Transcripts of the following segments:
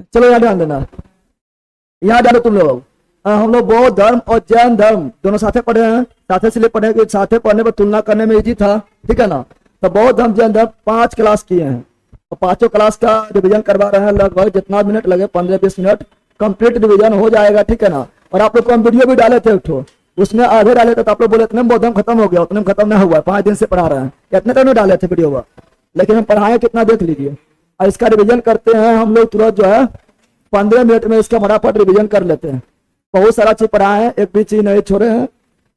चलो यहाँ ध्यान देना, यहाँ ध्यान दो तुम लोग। हम लोग बौद्ध धर्म और जैन धर्म दोनों साथे पढ़े हैं, साथे इसलिए पढ़े कि साथे पढ़ने पर तुलना करने में इजी था, ठीक है ना। तो बौद्ध धर्म जैन धर्म 5 क्लास किए हैं और 5 क्लास का रिवीजन करवा रहे हैं। लगभग जितना मिनट लगे 15-20 मिनट कंप्लीट रिवीजन हो जाएगा, ठीक है ना। और आप लोग को हम वीडियो भी डाले थे एक ठो, उसमें आधे डाले थे तो आप लोग बोले इतने बौद्ध धर्म खत्म हो गया, उतने खत्म नहीं हुआ, 5 दिन से पढ़ा रहे हैं, इतने तो नहीं डाले थे वीडियो हुआ, लेकिन हम पढ़ाए कितना देख लीजिए। और इसका रिवीजन करते हैं हम लोग तुरंत जो है 15 मिनट में इसका फटाफट रिवीजन कर लेते हैं। बहुत सारा चीज पढ़ाए हैं, एक भी चीज नहीं छोड़े हैं,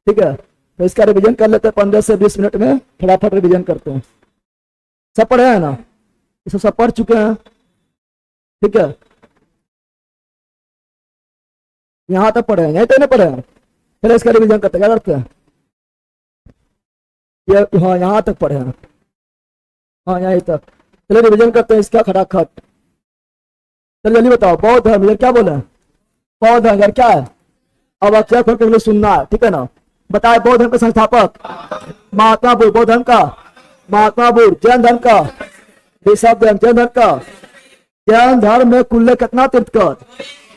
ठीक है। तो इसका रिवीजन कर लेते हैं 15 से 20 मिनट में, फटाफट रिवीजन करते हैं। सब पढ़े हैं ना, इसे सब पढ़ चुके हैं, ठीक है। यहाँ तक पढ़े हैं, यहीं तक नहीं पढ़े हैं। चलो इसका रिवीजन करते क्या करते हैं, ये हाँ यहाँ तक पढ़े हैं, हाँ यहीं तक। चलो रिवीजन करते हैं इसका खटाखट। चलो जल्दी बताओ, बौद्ध धर्म यार क्या बोले, बौद्ध धर्म यार क्या है, अब अक्षर खोल के सुनना है, ठीक है ना। बताए बौद्ध धर्म के संस्थापक महात्मा बुद्ध, बौद्ध धर्म का महात्मा बुद्ध। जैन धर्म का ऋषभ देव, जैन धर्म का, जैन धर्म में कुल कितना तीर्थकर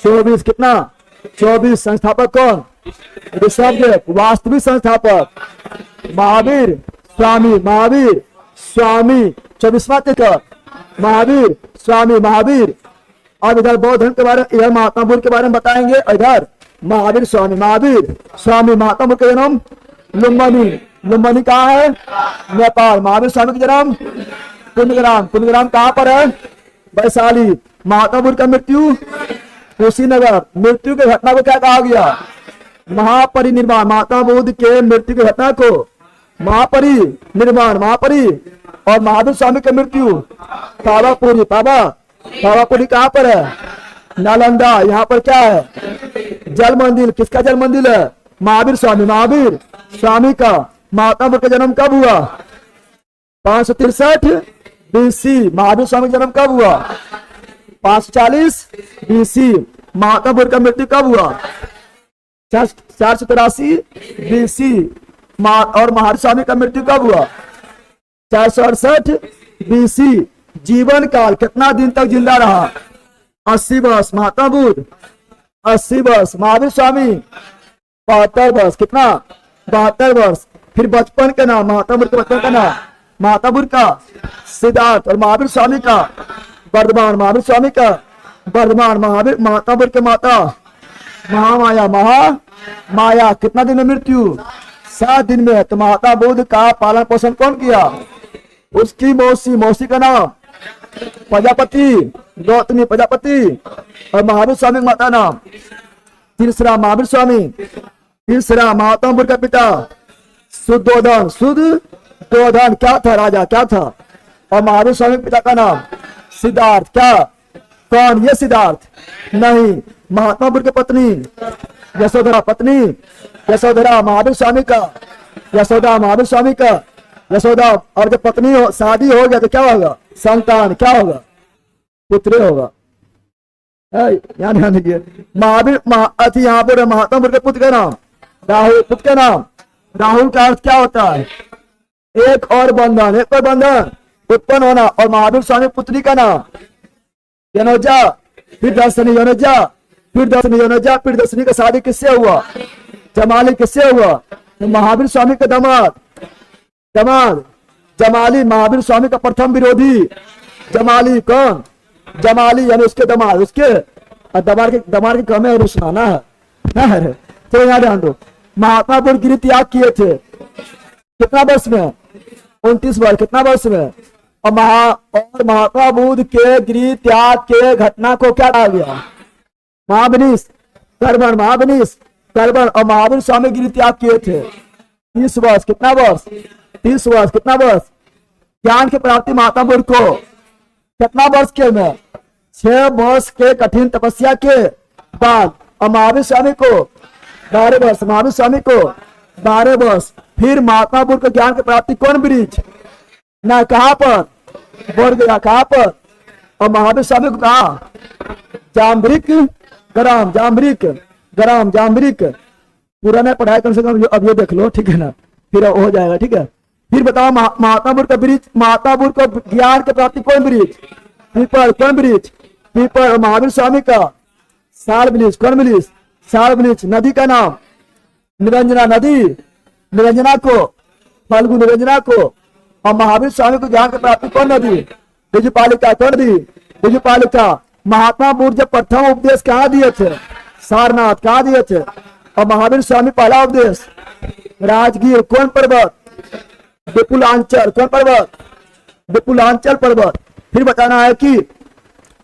24, कितना 24। संस्थापक कौन, ऋषभ देव। वास्तविक संस्थापक महावीर स्वामी, महावीर स्वामी 24वां तीर्थकर महावीर स्वामी, महावीर। और इधर बौद्ध धर्म के बारे में, इधर महात्मा बुद्ध के बारे में बताएंगे, इधर महावीर स्वामी, महावीर स्वामी। महात्मा बुद्ध का जन्म लुम्बिनी, लुम्बिनी कहाँ है, नेपाल। महावीर स्वामी का जन्म कुंदग्राम, कुंदग्राम कहाँ पर है, वैशाली। महात्मा बुद्ध का मृत्यु कुशीनगर। मृत्यु की घटना को क्या कहा गया, महापरिनिर्वाण। महात्मा बुद्ध के मृत्यु की घटना को महापरिनिर्वाण, महापरि। और महावीर स्वामी की मृत्यु पावापुरी, पावापुरी कहाँ पर है, नालंदा। यहाँ पर क्या है, जल मंदिर। किसका जल मंदिर है, महावीर स्वामी, महावीर स्वामी का। महात्मा बुद्ध का जन्म कब हुआ, 563 BC। महावीर स्वामी का जन्म कब हुआ, 540 BC। महात्मा बुद्ध का मृत्यु कब हुआ, 483 BC। और महावीर स्वामी का मृत्यु कब हुआ, 468 BC। जीवन काल कितना दिन तक जिंदा रहा, 80 वर्ष। महात्मा बुद्ध 80 वर्ष, महावीर स्वामी 72 वर्ष, कितना 72 वर्ष। फिर बचपन का नाम, महात्मा बुद्ध के बचपन का नाम, महात्मा बुद्ध का सिद्धार्थ। और महावीर स्वामी का वर्धमान, महावीर स्वामी का वर्धमान। महात्मा बुद्ध के माता महामाया, महामाया। कितना दिन में मृत्यु, 7 दिन में। तो महात्मा बुद्ध का पालन पोषण कौन किया, उसकी मौसी, मौसी का नाम प्रजापति, गौतमी प्रजापति। और महावीर स्वामी माता नाम तीसरा, महावीर स्वामी तीसरा। महात्मा बुद्ध का पिता शुद्धोधन, शुद्धोधन क्या था, राजा क्या था। और महावीर स्वामी के पिता का नाम सिद्धार्थ। क्या, कौन, ये सिद्धार्थ नहीं, महात्मा बुद्ध की पत्नी यशोधरा, पत्नी यशोधरा महावीर स्वामी का, यशोदा महावीर स्वामी का, यशोदा। और जब पत्नी हो, शादी हो गया तो क्या होगा, संतान क्या होगा, पुत्र होगा। यहाँ ध्यान दीजिए, महावीर यहाँ पर महात्मा बुद्ध के पुत्र का नाम राहुल, पुत्र का नाम राहुल। का अर्थ क्या होता है, एक और बंधन, एक और बंधन उत्पन्न होना। और महावीर स्वामी पुत्री का नाम यनोजा, फिर दर्शनी यनोजा, फिर दर्शनी यनोजा, फिर दर्शनी का शादी किससे हुआ, जमाली किससे हुआ, तो महावीर स्वामी का दामाद, दामाद जमाली। महावीर स्वामी का प्रथम विरोधी जमाली, कौन, जमाली यानी उसके दामाद, उसके दमार के कमे और रुसना है। तो यहाँ ध्यान दो, महात्मा बुद्ध गिरि त्याग किए थे कितना वर्ष में, 29 वर्ष, कितना वर्ष में। और महात्मा बुद्ध के गिरि त्याग के घटना को क्या कहा गया, महाविनिश कर्मण, महाविनिश कर्मण। और महावीर स्वामी गिरि त्याग किए थे 30 वर्ष, कितना वर्ष, 30 वर्ष, कितना वर्ष। ज्ञान की प्राप्ति महात्मा बुद्ध को कितना वर्ष के में, 6 वर्ष के कठिन तपस्या के बाद। और महावीर स्वामी को 12 वर्ष, महावीर स्वामी को 12 वर्ष। फिर महात्मा बुद्ध को ज्ञान की प्राप्ति कौन वृक्ष ना, कहाँ पर, बोल गया कहाँ पर। और महावीर स्वामी को कहा, जाम्बरिक ग्राम, जाम्बरिक ग्राम, जाम्बरिक। पूरा नहीं पढ़ाया कम से कम, अब ये देख लो, ठीक है ना, फिर हो जाएगा, ठीक है। फिर बताओ महात्मा बुद्ध का वृक्ष, महात्मा बुद्ध को ज्ञान की प्राप्ति कौन वृक्ष, पीपल, कौन वृक्ष, पीपल और महावीर स्वामी का साल वृक्ष। कौन वृक्ष? साल वृक्ष। नदी का नाम निरंजना नदी, निरंजना को, फल्गु निरंजना को। और महावीर स्वामी को ज्ञान की प्राप्ति कौन नदी? विजुपालिका। कौन नदी? विजुपालिका। महात्मा बुद्ध जब प्रथम उपदेश कहाँ दिए थे? सारनाथ। कहाँ दिए थे? और महावीर स्वामी पहला उपदेश राजगीर। कौन पर्वत? विपुलांचल। कौन पर्वत? विपुलांचल पर्वत। फिर बताना है कि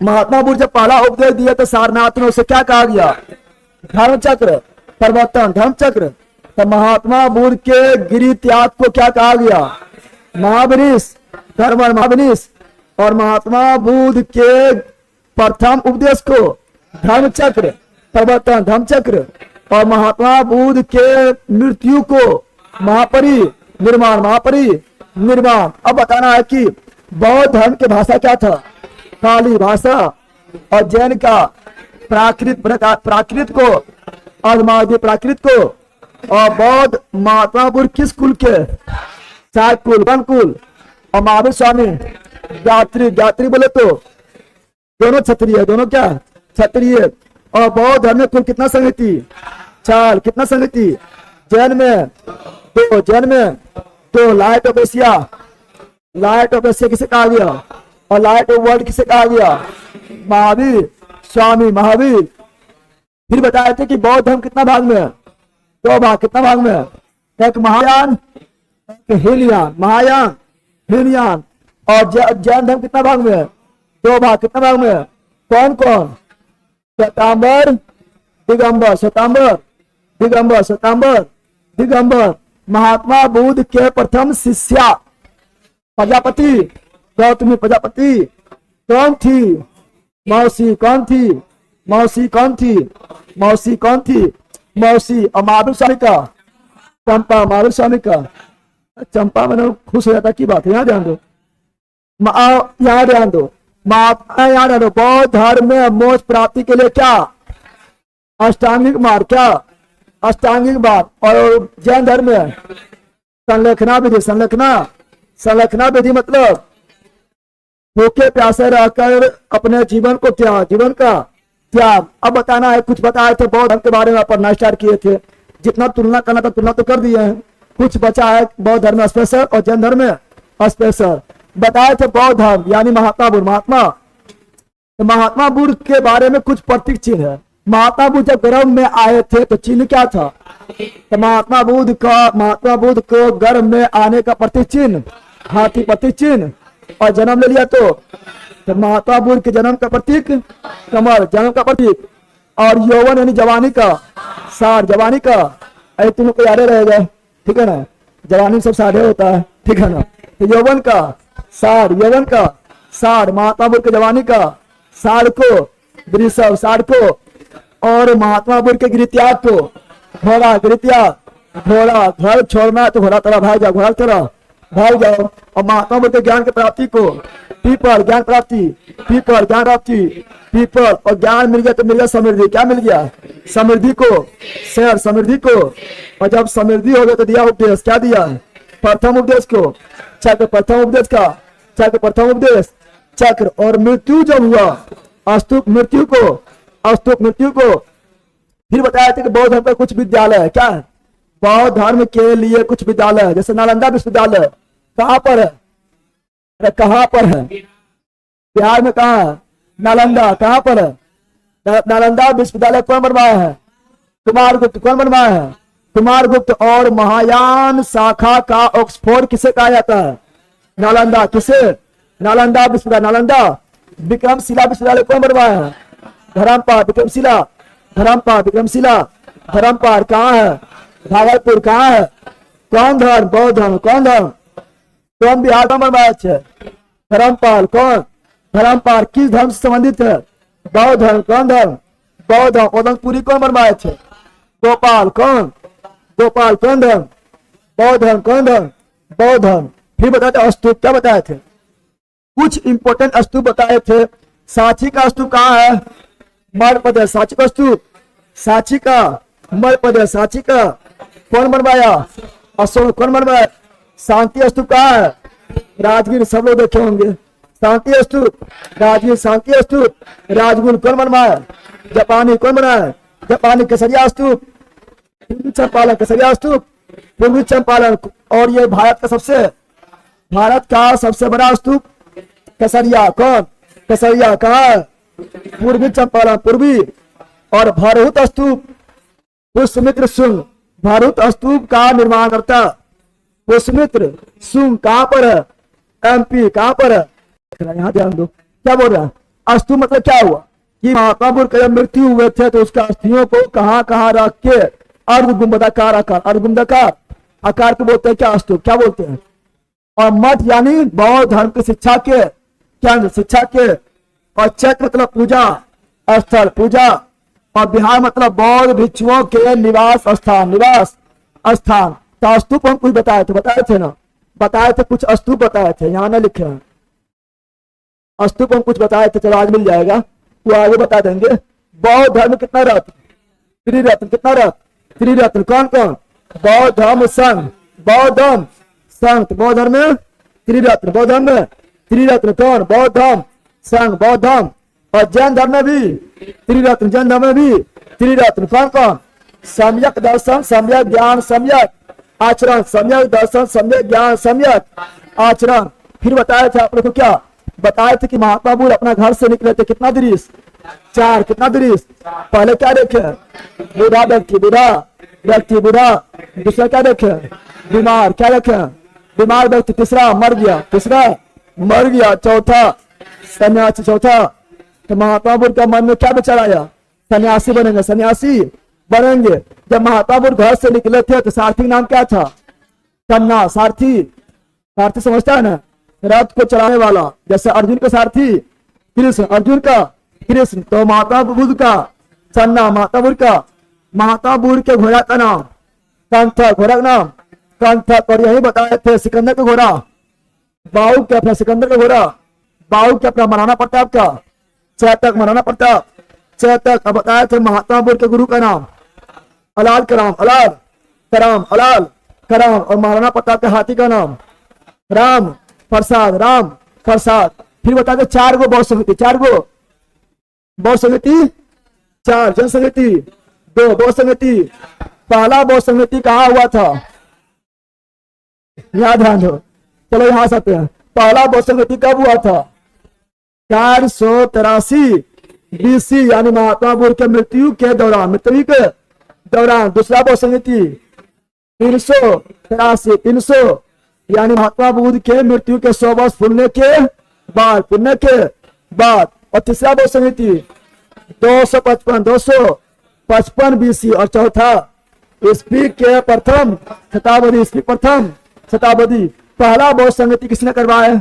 महात्मा बुद्ध जब पहला उपदेश दिया तो सारनाथ में उसे क्या कहा गया? धर्म चक्र प्रवर्तन। धर्म चक्र। तो महात्मा बुद्ध के गिरि त्याग को क्या कहा गया? महावनिष। धर्म महावनिष। और महात्मा बुद्ध के प्रथम उपदेश को धर्म चक्र प्रवर्तन। धर्म चक्र। और महात्मा बुद्ध के मृत्यु को महापरि निर्माण। महापरि निर्माण। अब बताना है कि बौद्ध धर्म की भाषा क्या था? पाली भाषा। और जैन का प्राकृत को और प्राकृत को। और बौद्ध महात्मा बुद्ध किस कुल के? चार कुल। वन कुल। और महावीर स्वामी यात्री। यात्री बोले तो दोनों क्षत्रिय। दोनों क्या? क्षत्रिय। और बौद्ध धर्म में कुल कितना संगति? 4। कितना संगति? जैन में 2। जैन में 2। Light of Asia. Light of Asia किसे कहा गया? और लाइट ऑफ वर्ल्ड किसे कहा गया? महावीर स्वामी। महावीर। फिर बताए थे कि बौद्ध धर्म कितना भाग में है? 2 भाग। कितना भाग में है? एक महायान, एक हीनयान। महायान, हीनयान। और जैन धर्म कितना भाग में है? 2 भाग। कितना भाग में है? कौन कौन? श्वेतांबर, दिगंबर। श्वेतांबर, दिगंबर। श्वेतांबर, दिगंबर। महात्मा बुद्ध के प्रथम शिष्या प्रजापति, गौतमी प्रजापति कौन थी? मौसी। कौन थी? मौसी कौन थी? मौसी कौन थी? मौसी। और महावीर स्वामी का चंपा। महावीर स्वामी का चंपा। मैंने खुश हो जाता की बात है। यहाँ ध्यान दो, यहाँ ध्यान दो, महात्मा यहाँ ध्यान दो। बौद्ध धर्म में मोक्ष प्राप्ति के लिए क्या? अष्टांगिक मार्ग। क्या? अष्टांगिक मार्ग। और जैन धर्म में संलेखना विधि। संलेखना विधि मतलब भूखे प्यासे रहकर अपने जीवन को त्याग। जीवन का त्याग। अब बताना है, कुछ बताए थे बौद्ध धर्म के बारे में पढ़ना स्टार्ट किए थे। जितना तुलना करना था तुलना तो कर दिए हैं। कुछ बचा है बौद्ध धर्म में स्पेशल और जैन धर्म में स्पेशल। बताए थे बौद्ध धर्म यानी महात्मा बुद्ध। तो महात्मा बुद्ध के बारे में कुछ प्रतीक चिन्ह है। महात्मा बुद्ध जब गर्भ में आए थे तो चिन्ह क्या था? तो महात्मा बुद्ध को गर्भ में आने का प्रतीक चिन्ह हाथी प्रतीक चिन्ह। और जन्म ले लिया तो महात्मा बुद्ध के जन्म का प्रतीक कमल। जन्म का प्रतीक। और यौवन यानी जवानी का सार। जवानी का तुम लोग को याद रहेगा। ठीक है ना? जवानी सब साढ़े होता है। ठीक है ना? तो यौवन का सार। यौवन का सार। महात्मा बुद्ध के जवानी का सार को वृषभ। सार को। और महात्मा बुद्ध के गिरित्याग को घोड़ा। गिरित्याग घोड़ा। घर छोड़ना तो घोड़ा तरह भाग जाओ। घोड़ा तरह भाग जाओ। और महात्मा बुद्ध के ज्ञान की प्राप्ति को पीपल। ज्ञान प्राप्ति। पीपल। ज्ञान प्राप्ति। पीपल। और ज्ञान मिल गया तो मिल गया समृद्धि। क्या मिल गया? समृद्धि को शेर। समृद्धि को। और जब समृद्धि हो गया तो दिया उपदेश। क्या दिया? प्रथम उपदेश को चक्र। प्रथम उपदेश का चक्र। प्रथम उपदेश चक्र। और मृत्यु जब हुआ स्तूप मृत्यु को स्तूप मृत्यु को। फिर बताया था कि बौद्ध धर्म का कुछ विद्यालय है। क्या है? बौद्ध धर्म के लिए कुछ विद्यालय है। जैसे नालंदा विश्वविद्यालय कहाँ पर है? अरे कहाँ पर है? बिहार में कहाँ है? नालंदा। कहाँ पर है? नालंदा विश्वविद्यालय कौन बनवाया है? कुमारगुप्त। कौन बनवाया है? कुमारगुप्त। और महायान शाखा का ऑक्सफोर्ड किसे कहा जाता है? नालंदा। किसे? नालंदा विश्वविद्यालय। नालंदा। विक्रमशिला विश्वविद्यालय कौन बनवाया है? धर्मपाल। विक्रमशिला। धर्मपाल। विक्रमशिला। धर्मपाल कहाँ है? भागलपुर। कहाँ है? कौन धर्म? बौद्ध धर्म। कौन धर्म? कौन बिहार में बनवाया है? धर्मपाल। कौन? धर्मपाल किस धर्म से संबंधित है? बौद्ध धर्म। कौन धर्म? बौद्ध धर्म। ओदंतपुरी कौन बनवाए थे? गोपाल। कौन? गोपाल। कौन धर्म? बौद्ध धर्म। कौन धर्म? बौद्ध धर्म। फिर बताते स्तूप। क्या बताए थे? कुछ इंपोर्टेंट स्तूप बताए थे। सांची का स्तूप कहाँ है? मध्य प्रदेश। सांची का स्तूप। सांची का मध्य प्रदेश। सांची का कौन बनवाया? अशोक। कौन बनवाया? शांति स्तूप कहाँ है? राजगीर। सब लोग देखे होंगे। शांति स्तूप, राजगीर शांति स्तूप। राजगुरु कौन बनवाया? जापानी कौन बनाया? जापानी केसरिया स्तूप। पूर्वी चंपारण केसरिया स्तूप, पूर्वी चंपारण। और ये भारत का सबसे बड़ा स्तूप केसरिया। कौन? केसरिया कहाँ है? पूर्वी चंपारण, पूर्वी। और भरहुत स्तूप पुष्यमित्र शुंग, भरहुत स्तूप का निर्माण करता पुष्यमित्र शुंग कहाँ पर है? MP कहाँ पर है? यहाँ ध्यान दो, क्या बोल रहा है? स्तूप मतलब क्या हुआ कि महात्मा बुद्ध का जब मृत्यु हुए थे तो उसका अस्थियों को कहाँ कहाँ रख के अर्धगुंबदाकार आकार, अर्धगुंबदाकार आकार को बोलते हैं क्या? स्तूप। क्या बोलते हैं? और मठ यानी बौद्ध धर्म की शिक्षा के केंद्र, शिक्षा के। और चैत्र मतलब पूजा स्थल, पूजा। और बिहार मतलब बौद्ध भिक्षुओं के निवास स्थान, निवास स्थान। तो स्तूप हम कुछ बताए थे ना, बताए थे कुछ स्तूप बताए थे, यहाँ ना लिखे हैं स्तूप हम कुछ बताए थे। चलो आज मिल जाएगा, वो आगे बता देंगे। बौद्ध धर्म कितना रत्न? त्रिरत्न। कितना रत्न? त्रिरत्न। कौन कौन? बौद्ध धर्म संघ, बौद्ध धर्म संघ। बौद्ध धर्म में त्रिरत्न, बौद्ध धर्म में त्रिरत्न। कौन? बौद्ध धर्म संघ, बौद्ध धर्म। और जैन धर्म में भी त्रिरत्न, जैन धर्म में भी त्रिरत्न। कौन कौन? सम्यक दर्शन, सम्यक ज्ञान, सम्यक आचरण। सम्यक दर्शन, सम्यक ज्ञान, सम्यक आचरण। फिर बताए थे आप लोग को, क्या बताए थे कि महात्मा बुद्ध अपना घर से निकले थे कितना दृश्य? 4। कितना दृश्य? पहले क्या देखे? बूढ़ा व्यक्ति, बूढ़ा व्यक्ति, बूढ़ा। दूसरा क्या देखे? बीमार। क्या देखे? बीमार व्यक्ति। तीसरा मर गया, तीसरा मर गया। चौथा सन्यासी, चौथा। तो महात्मा बुद्ध का मन में क्या विचार आया? सन्यासी बनेंगे, सन्यासी बनेंगे। जब महात्मा बुद्ध घर से निकले थे तो सारथी नाम क्या था? कन्ना। सारथी, सारथी समझता है ना, रथ को चलाने वाला। जैसे अर्जुन का सारथी कृष्ण, अर्जुन का कृष्ण। तो महात्मा बुद्ध का चन्ना, महात्मा बुद्ध का। महात्मा बुद्ध के घोड़ा का नाम कंथक, घोड़ा का नाम कंथक। और यही बताए थे सिकंदर का घोड़ा बाहु के अपना, सिकंदर का घोड़ा बाहु के अपना महाराणा प्रताप का चैतक, महाराणा प्रताप चैतक। अब बताए थे महात्मा बुद्ध के गुरु का नाम अलाल कराम, अलाल कराम, अलाल कराम। और महाराणा प्रताप के हाथी का नाम राम प्रसाद, राम प्रसाद। फिर बताते 4 गो बौद्ध समिति, 4 गो बौद्ध समिति, 4 जन समिति, 2 बौद्ध समिति। पहला बौद्ध समिति कहाँ हुआ था? याद ध्यान दो। चलो यहाँ से आते हैं। पहला बौद्ध समिति कब हुआ था? 483 BC, यानी महात्मा बुद्ध के मृत्यु के दौरान, मृत्यु के दौरान। दूसरा बौद्ध समिति 383, 300 यानी महात्मा बुद्ध के मृत्यु के 100 वर्ष पुण्य के बाद। और तीसरा बौद्ध समिति 255 BC। और चौथा ईस्वी के प्रथम शताब्दी, ईस्वी प्रथम शताब्दी। पहला बौद्ध समिति किसने करवाया?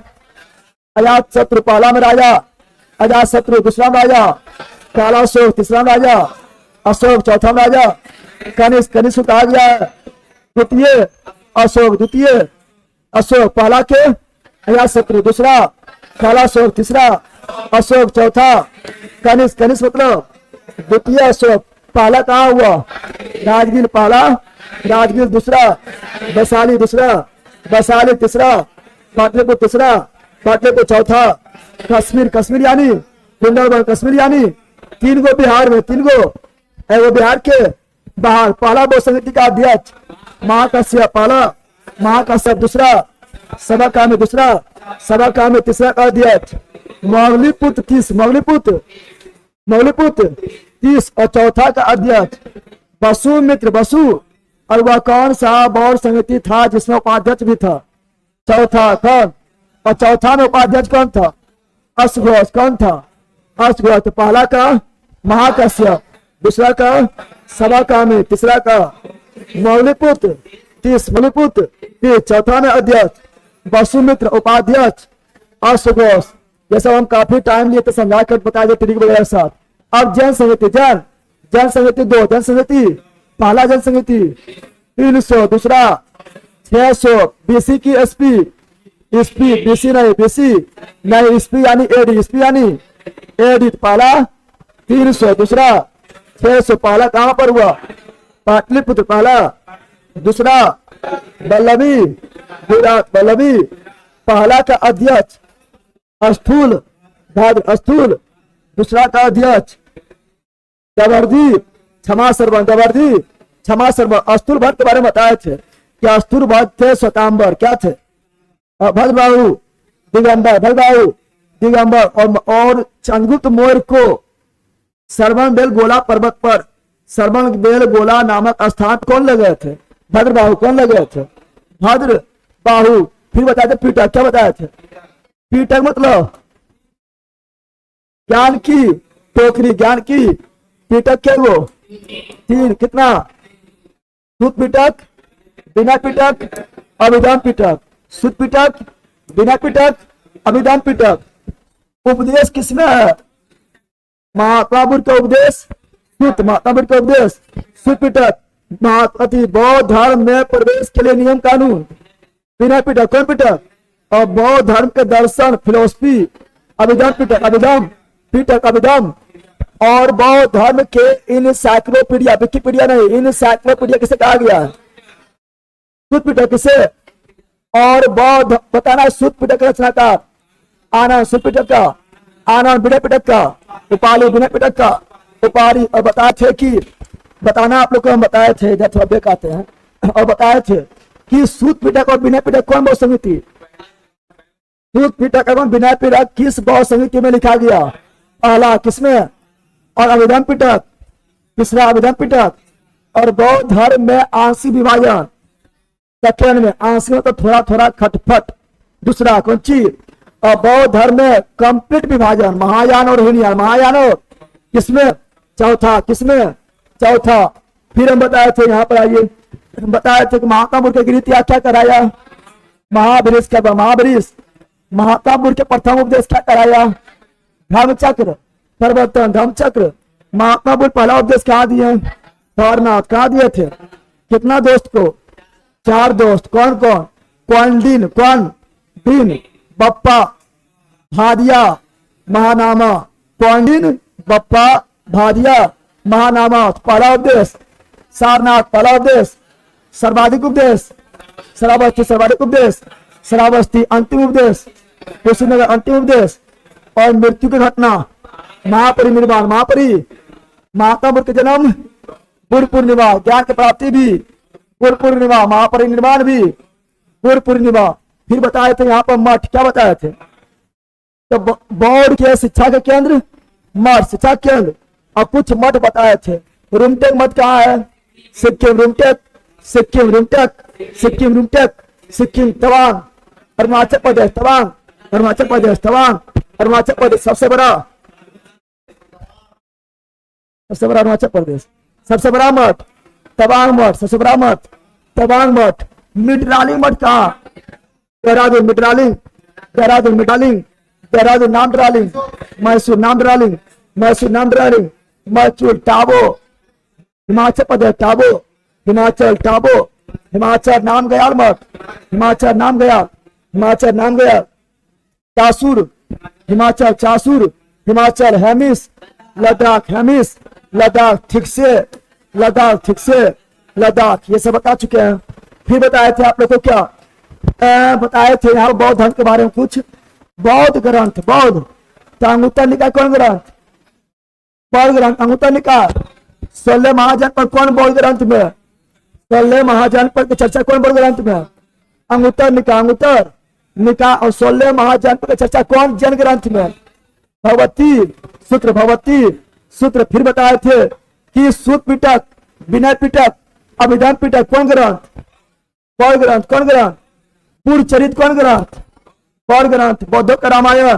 अजात शत्रु, पहला में राजा अजात शत्रु, दूसरा में राजा काला अशोक, तीसरा में राजा अशोक, चौथा में राजा कनिष्क, कनिष्क कहा गया द्वितीय अशोक, द्वितीय अशोक। पहला के अजात शत्रु, दूसरा काला अशोक, तीसरा अशोक, चौथा कनिष्क, कनिष्क मतलब द्वितीय अशोक। पहला कहाँ हुआ? राजगीर, पहला राजगीर। दूसरा वैशाली, दूसरा वैशाली, तीसरा पाटलिपुत्र, तीसरा पाटलिपुत्र, चौथा कश्मीर, कश्मीर यानी सुंदरबन, कश्मीर यानी 3 गो बिहार में, 3 गो वो बिहार के बाहर। पहला बौद्ध समिति का अध्यक्ष महाकाश्यप, पहला महाकाश्यप। दूसरा सभा कामी, दूसरा सभा कामी। तीसरा का अध्यक्ष मौलिपुत्र 30, मौलिपुत्र 30। और चौथा का अध्यक्ष वसुमित्र, वसु। और वह कौन सा बौद्ध समिति था जिसमें उपाध्यक्ष भी था? चौथा कौन? और चौथा में उपाध्यक्ष कौन था? अश्वघोष। कौन था? अश्वघोष। तो पहला का महाकाश्यप, दूसरा का सभा कामी, तीसरा का मौलिपुत्र 30, मौलिपुत्र 30। चौथा में अध्यक्ष वसुमित्र, उपाध्यक्ष अश्वघोष। जैसा हम काफी टाइम लिए तो समझा कर बता दे ट्रिक वगैरह साथ। अब जैन समिति, जैन समिति 2, जैन समिति। पहला जैन समिति 300, दूसरा 600 BC की ईस्वी BC नहीं ईस्वी यानी एडी, ईस्वी यानी एडी। पहला 300, दूसरा 600। पहला कहाँ पर हुआ? पाटलिपुत्र, पहला। दूसरा वल्लभी, विराट वल्लभी। पहला का अध्यक्ष स्थूल भद्र स्थूल, दूसरा का अध्यक्ष दवर्दी क्षमा सर्वन, दवर्दी क्षमा सर्वन। स्थूल भद्र के बारे में बताए थे कि स्थूल भद्र थे श्वेतांबर, क्या थे, भद्रबाहु दिगंबर, भद्रबाहु दिगंबर। और चंद्रगुप्त मौर्य को श्रवण बेल गोला पर्वत पर श्रवण बेल गोला नामक स्थान कौन ले गए थे, भद्रबाहु कौन ले गए थे, भद्रबाहु। फिर बताए थे पीटक, क्या बताए थे, पीटक मतलब ज्ञान की टोकरी, ज्ञान की पीटक के वो तीन, कितना, शुद्ध पीटक, बिना पीटक, अभिधान पीटक, शुद्ध पीटक, बिना पीटक, अभिधान पीटक। उपदेश किसमें है, महात्मा बुद्ध का उपदेश शुद्ध, महात्मा बुद्ध का उपदेश शुद्ध पीटक। महात्मा बौद्ध धर्म में प्रवेश के लिए नियम कानून, बिना पीटक, कौन पीटक, और बौद्ध धर्म के दर्शन फिलोसफी, अभिधान पीटक, अभिधान पीटक, अभिधान। और बौद्ध धर्म के इनसाइक्लोपीडिया, विकिपीडिया नहीं, इनसाइक्लोपीडिया किसे कहा गया है, शुद्ध पीटक किसे। और बौद्ध बताना शुद्ध पीटक का रचनाकार, आनंद शुद्ध पीटक का, आनंद बिना पीटक का, उपाली बिना पीटक का, उपाली। और बताए थे कि बताना आप लोग को हम बताए थे जब थोड़ा ब्रेक आते हैं, और बताए थे कि शुद्ध पीटक और बिना पीटक कौन बौद्ध संहिता, शुद्ध पीटक एवं बिना पीटक किस बौद्ध संहिता में लिखा गया, पहला किसमें, और अभिधान पीटक, तीसरा अभिधान पीटक। और बौद्ध धर्म में आंशिक विभाजन, सेकेंड में आंशिक मतलब थोड़ा थोड़ा खटपट, दूसरा कौन सी, और बौद्ध धर्म में कंप्लीट विभाजन, महायान और हीनयान, महायान और किसमें, चौथा, किसमें, चौथा। फिर हम बताए थे, यहाँ पर आइए, हम बताए थे कि महात्मा बुद्ध के गृह त्याग क्या कराया, महावृष का, महावृष। महात्मा बुद्ध के प्रथम उपदेश क्या कराया, धर्म चक्र प्रवर्तन, धर्म चक्र। महात्मा बुद्ध पहला उपदेश कहाँ दिए, सारनाथ, कहाँ दिए थे, कितना दोस्त को, 4 दोस्त, कौन कौन, कौन दिन बप्पा भादिया महानामा, कौन दिन बप्पा भादिया महानामा। पहला उपदेश सारनाथ, पहला उपदेश सर्वाधिक उपदेश श्रावस्ती, सर्वाधिक उपदेश श्रावस्ती, अंतिम उपदेश कुशीनगर, अंतिम उपदेश। और मृत्यु की घटना महापरिनिर्वाण, महात्मा बुद्ध के जन्म पूर्व पूर्णिमा, ज्ञान की प्राप्ति भी पूर्व पूर्णिमा, महापरिनिर्वाण भी पूर्व पूर्णिमा। फिर बताए थे यहाँ पर मठ, क्या बताए थे, तो बौद्ध के शिक्षा के केंद्र मठ, शिक्षा केंद्र। और कुछ मठ बताए थे, रुमटेक मठ कहाँ है, सिक्किम, रुमटेक सिक्किम, रुमटेक सिक्किम, रुमटेक सिक्किम, तवांग अरुणाचल प्रदेश, तवांग अरुणाचल प्रदेश, तवांग अरुणाचल प्रदेश। सबसे बड़ा अरुणाचल प्रदेश, सबसे बड़ा मठ तवांग मठ, सबसे बड़ा मठ तवांग मठ। मिडरालिंग मठ कहाँ, देहरादून, मिडरालिंग देहरादून, मिडरालिंग देहरादून, नाम डरालिंग मैसूर, नाम डरालिंग मैसूर, नाम डरालिंग मैसूर। टाबो हिमाचल प्रदेश, टाबो हिमाचल, टाबो हिमाचल, नाम गयाल मठ हिमाचल, नाम गयाल हिमाचल, नाम गयाल। चासूर हिमाचल, चासूर हिमाचल। हेमिस लद्दाख, हेमिस लद्दाख, ठीक से लद्दाख, ठीक से लद्दाख। ये सब बता चुके हैं। फिर बताए थे आप लोग को क्या, बताए थे यहाँ बौद्ध धर्म के बारे में कुछ, बौद्ध ग्रंथ, बौद्ध तो अंगुत्तर निकाय कौन ग्रंथ, बौद्ध ग्रंथ अंगुत्तर निकाय। 16 महाजनपद कौन बौद्ध ग्रंथ में, 16 महाजनपद की चर्चा कौन बौद्ध ग्रंथ में, अंगुत्तर निकाय, अंगुत्तर निकाय। और 16 महाजनपद की चर्चा कौन जैन ग्रंथ में, भगवती सूत्र, भगवती सूत्र। फिर बताए थे कि शुद्ध पिटक, विनय पिटक, अभिधान पिटक कौन ग्रंथ, बौद्ध ग्रंथ, कौन ग्रंथ, पूर्ण चरित कौन ग्रंथ, बौद्ध ग्रंथ। बौद्धों का रामायण,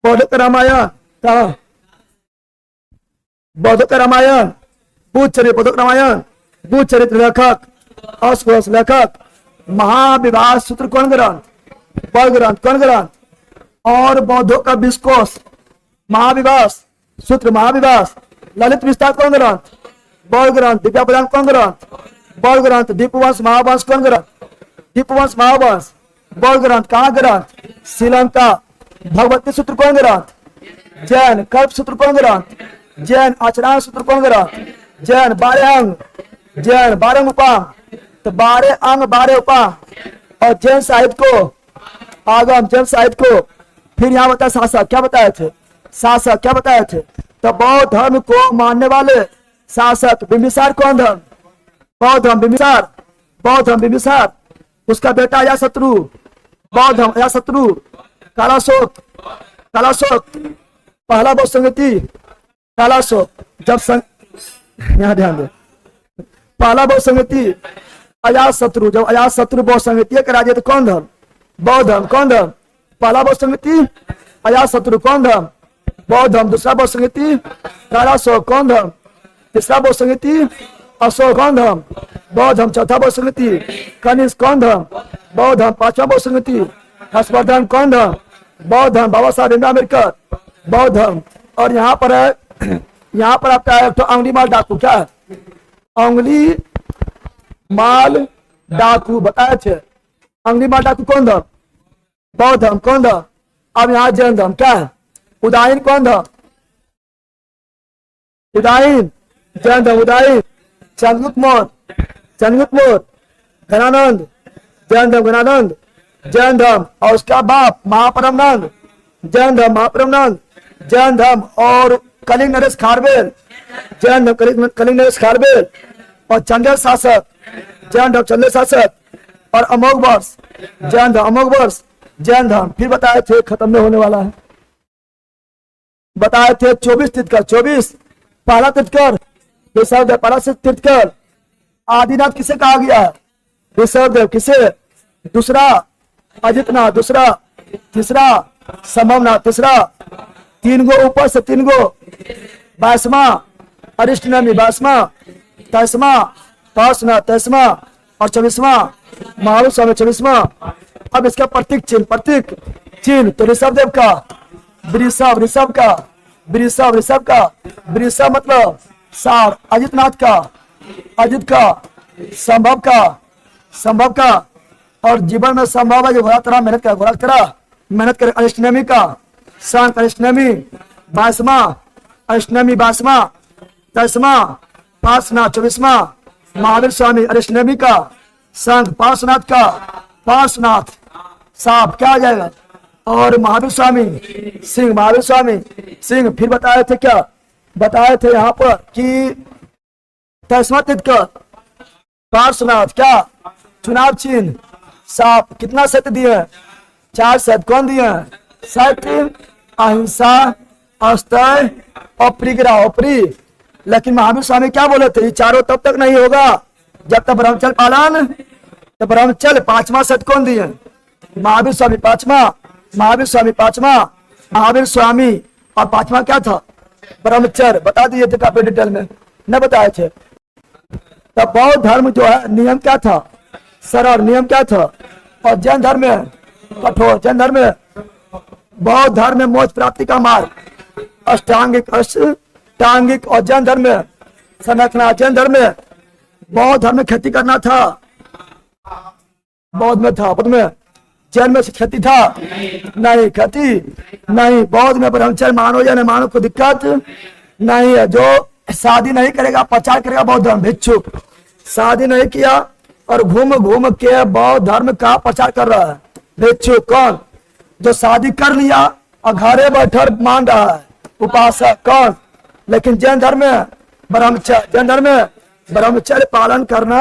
बौद्धों का रामायण कहा, बौद्धों का रामायण बुद्ध चरित्र, बौद्धों का रामायण बुद्ध चरित्र लेखक, अश्वघोष लेखक। महाविवाह सूत्र कौन ग्रंथ, बौद्ध ग्रंथ, कौन ग्रंथ। और बौद्धों का विश्वकोश, महाविवाह सूत्र, महाविवाह। ललित विस्तार कौन ग्रंथ, बौद्ध ग्रंथ। दिव्या प्रदान कौन ग्रंथ, बौद्ध ग्रंथ। दीपवंश महावंश कौन ग्रंथ, दीपवंश महावंश बौद्ध ग्रंथ। कहाँ ग्रंथ, श्रीलंका। भगवती सूत्र कौन ग्रंथ, जैन। कल्प सूत्र कौन ग्रंथ, जैन। आचरण सूत्र कौन ग्रंथ, जैन। 12 अंग, जैन। 12 अंग उपांग, तो 12 अंग 12 उपांग। और जैन साहित्य को आगम, जैन साहित्य को फिर यहाँ बताया शासक, क्या बताए थे? शासक क्या बताए थे? तो बौद्ध धर्म को मानने वाले शासक। बिंबिसार कौन धर्म? बौद्ध धर्म। बिंबिसार, बौद्ध धर्म बिंबिसार। उसका बेटा अजातशत्रु, बौद्ध धर्म अजातशत्रु। कालाशोक, कालाशोक पहला बौद्ध संगति, कालाशोक। जब यहाँ ध्यान दे, पहला बौद्ध संगति अजातशत्रु। जब अजातशत्रु बौद्ध संगति करा दिया तो कौन धर्म? बौद्ध धर्म। कौन धर्म? पहला बौद्ध संगति अजातशत्रु। कौन धर्म? बौद्ध धर्म। दूसरा बौद्ध संगति कालाशोक। कौन धर्म? तीसरा बौद्ध संगति अशोक। कौन धर्म? बौद्ध धर्म। चौथा बौद्ध संगति कनिष्क। कौन धर्म? बौद्ध धर्म। पांचवा बौद्ध संगति हर्षवर्धन। कौन धर्म? बौद्ध धर्म। बाबा साहेब भीमराव अम्बेडकर, बौद्ध धर्म। और यहाँ पर है, यहाँ पर आपका है तो अंगुली माल डाकू। क्या है? अंगुली माल डाकू बताए थे। अंगुली माल डाकू कौन धर्म? बौद्ध धर्म। कौन धर्म? अब यहाँ जैन धर्म। क्या है? उदायन। कौन धर्म? उदायन, जैन धर्म। उदायन। चंद्रगुप्त मौर्य, चंद्रगुप्त मौर्य। घनानंद, जैन धर्म। घनानंद, जैन धर्म। और उसका बाप महापरमनंद, जैन धर्म। महापरमनंद, जैन धर्म। और कलिंग नरेश खारवेल, जैन धर्म। कलिंग नरेश खारवेल। और चंदेल शासक, जैन धर्म। चंदेल शासक। और अमोघ वर्ष, जैन धर्म। अमोघ वर्ष, जैन धर्म। फिर बताए थे, खत्म नहीं होने वाला है, बताए थे 24 तीर्थकर। 24 पहला तीर्थकर ऋषभदेव। पहला तीर्थकर आदिनाथ किसे कहा गया है? ऋषभदेव। किसे? दूसरा अजितनाथ। दूसरा, तीसरा संभवनाथ। तीसरा, तीन गो ऊपर से, तीन गो। 22वां अरिष्टनेमि। 22वां 23वां पार्श्वनाथ। 23वां और 24वां महावीर स्वामी। 24वां। अब इसका प्रतीक चिन्ह, प्रतीक चिन्ह तो ऋषभदेव का वृषभ, ऋषभ का वृषभ, ऋषभ का वृषभ मतलब सार। अजितनाथ का, अजित का संभव का, संभव का। और जीवन में संभव है जो घोड़ा तरह मेहनत करे, घोड़ा तरह मेहनत करे। अरिष्टनेमि का संत, अरिष्टनेमि। 22वां अरिष्टनेमि। 22वां 23वां पार्श्वनाथ। 24वां महावीर स्वामी। अरिष्टनेमि का संघ, पार्श्वनाथ का पार्श्वनाथ साहब क्या आ जाएगा? और महावीर स्वामी सिंह, महावीर स्वामी सिंह। फिर बताए थे क्या? बताए थे यहाँ पर कि 23वां तीर्थकर पार्श्वनाथ। क्या? चुनाव चिन्ह साप। कितना सत्य दिए? 4 सत्य। कौन दिए? सत्य, अहिंसा, अस्तय और परिग्रह, अपरी। लेकिन महावीर स्वामी क्या बोले थे? ये चारों तब तक नहीं होगा जब तक ब्रह्मचर्य पालन। तो ब्रह्मचर्य 5वां सत्य कौन दिए? महावीर स्वामी। 5वां महावीर स्वामी। 5वां महावीर स्वामी। और 5वां क्या था? ब्रह्मचर्य। बता दिए थे काफी डिटेल में, न बताए थे। तब बौद्ध धर्म जो है नियम क्या था? सरल नियम क्या था? और जैन धर्म में कठोर। जैन धर्म में, बौद्ध धर्म में मोक्ष प्राप्ति का मार्ग अष्टांगिक, अष्टांगिक। और जैन धर्म में संरचना। जैन धर्म में, बौद्ध धर्म में खेती करना था, बौद्ध में था। बौद्ध में, जैन में खेती था नहीं, खेती नहीं। बौद्ध में ब्रह्मचर्य मानो या नहीं मानो को दिक्कत नहीं है। जो शादी नहीं करेगा प्रचार करेगा बौद्ध धर्म। भिक्षुक शादी नहीं किया और घूम घूम के बौद्ध धर्म का प्रचार कर रहा है। भिक्षुक कौन? जो शादी कर लिया और घरे बैठे मान रहा है, उपासक कौन? लेकिन जैन धर्म में ब्रह्मचर्य, जैन धर्म में ब्रह्मचर्य पालन करना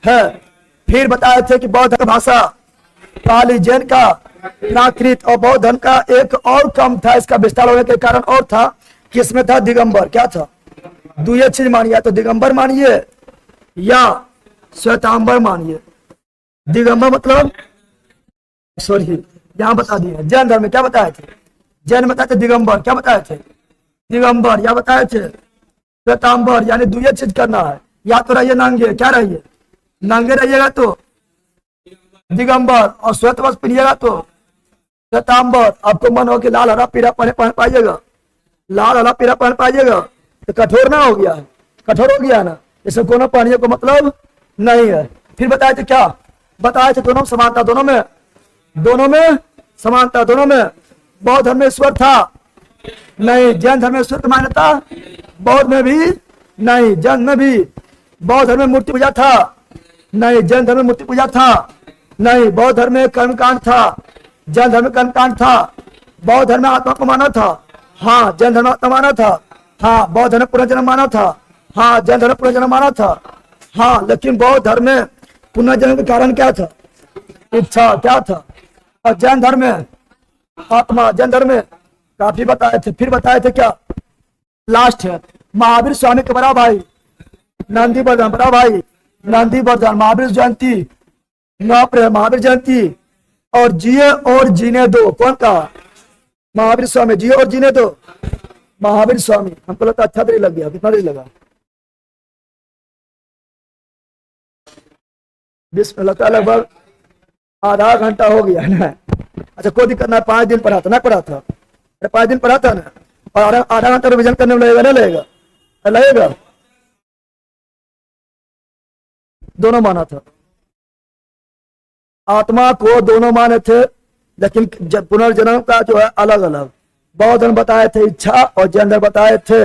है। फिर बताए थे कि बौद्ध भाषा पाली, जैन का प्राकृत और बौद्ध धर्म का एक और कम था। इसका विस्तार होने के कारण और था कि इसमें था दिगंबर। क्या था? दुए चीज मानिए, तो दिगंबर मानिए या श्वेतांबर मानिए। दिगंबर मतलब सॉरी यहाँ बता दिए। जैन धर्म में क्या बताए थे? जैन बताए थे दिगंबर। क्या बताए थे? दिगंबर। या बताए थे श्वेतांबर, यानी दुए चीज करना है। या तो रहिए नंगे, क्या रहिए? नंगे रहिएगा तो दिगंबर, और श्वेत वस्त्र पहनिएगा तो श्वेतांबर। आपको मन हो कि लाल हरा पीला पहन पाइएगा, लाल हरा पीला पहन पाइएगा तो कठोर ना हो गया है? कठोर हो गया ना? इसमें कोनो पहनिए को मतलब नहीं है। फिर बताए थे क्या? बताए थे दोनों समानता, दोनों में, दोनों में समानता, दोनों में। बौद्ध धर्म में ईश्वर था नहीं, जैन धर्म में ईश्वर की मान्यता बौद्ध में भी नहीं, जैन में भी। बौद्ध धर्म में मूर्ति पूजा था नहीं, जैन धर्म में मूर्ति पूजा था नहीं। बौद्ध धर्म में कर्मकांड था, जैन धर्म में कर्मकांड था बौद्ध धर्म में आत्मा को माना था, हाँ। जैन धर्म में आत्मा माना था, हाँ। बौद्ध धर्म में पुनर्जन्म माना था, हाँ। जैन धर्म में पुनर्जन्म माना था, हाँ। लेकिन बौद्ध धर्म में पुनर्जन्म के कारण क्या था? इच्छा, क्या था? और जैन धर्म में आत्मा। जैन धर्म में काफी बताए थे, फिर बताए थे क्या? लास्ट है महावीर स्वामी के बड़ा भाई नंदी वर्धन, बड़ा भाई नंदी वर्धन, महावीर जयंती 9 अप्रैल महावीर जयंती। और जिए और जीने दो, कौन कहा? महावीर स्वामी। जिए और जीने दो, महावीर स्वामी। हमको लगता अच्छा देरी लग गया, कितना देरी लगा? 20 मिनट लगता है, लगभग आधा घंटा हो गया है ना। अच्छा कोई दिक्कत ना, 5 दिन पढ़ा था ना, पढ़ा था 5 दिन पढ़ा था ना, और आधा घंटा रिविजन करने में लगेगा, नहीं लगेगा? लगेगा। दोनों माना था, आत्मा को दोनों माने थे, लेकिन पुनर्जन्म का जो है अलग अलग। बौद्ध धर्म बताए थे इच्छा, और जैन धर्म बताए थे